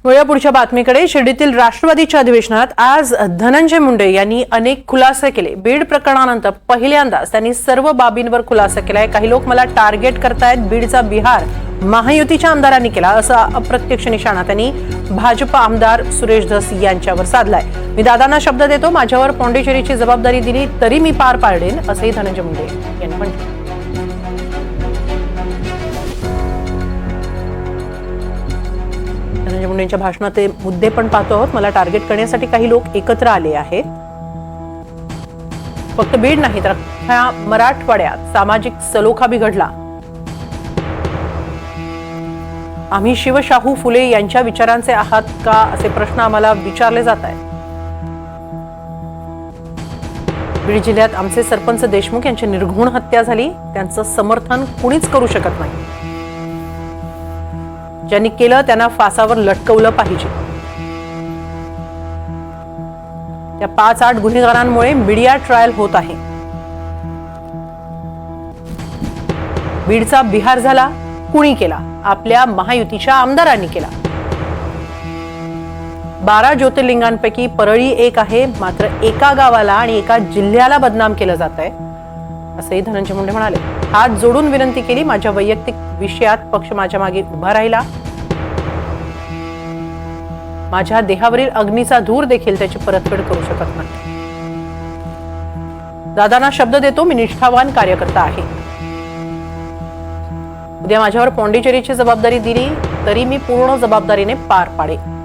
वळूया पुढच्या बातमीकडे। शिर्डीतील राष्ट्रवादीच्या अधिवेशनात आज धनंजय मुंडे यांनी अनेक खुलासे केले। बीड प्रकरणानंतर पहिल्यांदाच त्यांनी सर्व बाबींवर खुलासा केलाय। काही लोक मला टार्गेट करतायत, बीडचा बिहार महायुतीच्या आमदारांनी केला, असा अप्रत्यक्ष निशाणा त्यांनी भाजप आमदार सुरेश धस यांच्यावर साधलाय। मी दादांना शब्द देतो, माझ्यावर पॉंडिचेरीची जबाबदारी दिली तरी मी पार पाडेन, असंही धनंजय मुंडे यांनी म्हटलं। धनंजय मुंडेंच्या भाषणाचे मुद्दे पण पाहतो आहोत। मला टार्गेट करण्यासाठी काही लोक एकत्र आले आहेत। फक्त बीड नाही तर अख्ख्या मराठवाड्यात सामाजिक सलोखा बिघडला। आम्ही शिवशाहू फुले यांच्या विचारांचे आहात का, असे प्रश्न आम्हाला विचारले जात आहेत। बीड जिल्ह्यात आमचे सरपंच देशमुख यांची निर्घृण हत्या झाली, त्यांचं समर्थन कुणीच करू शकत नाही। ज्यांनी केलं त्यांना फासावर लटकवलं पाहिजे। त्या 5-8 गुन्हेगारांमुळे मीडिया ट्रायल होत आहे। बीडचा बिहार झाला, कुणी केला? आपल्या महायुतीच्या आमदारांनी केला। 12 ज्योतिर्लिंगांपैकी परळी एक आहे, मात्र एका गावाला आणि एका जिल्ह्याला बदनाम केलं जात आहे, असंही धनंजय मुंडे म्हणाले। हात जोडून विनंती केली, माझ्या वैयक्तिक विषयात पक्ष माझ्या मागे उभा राहिला। माझ्या देहावरील अग्नीचा धूर देखील त्याची परतफेड करू शकत नाही। दादांना शब्द देतो, मी निष्ठावान कार्यकर्ता आहे। उद्या माझ्यावर पॉंडिचेरीची जबाबदारी दिली तरी मी पूर्ण जबाबदारीने पार पाडेन।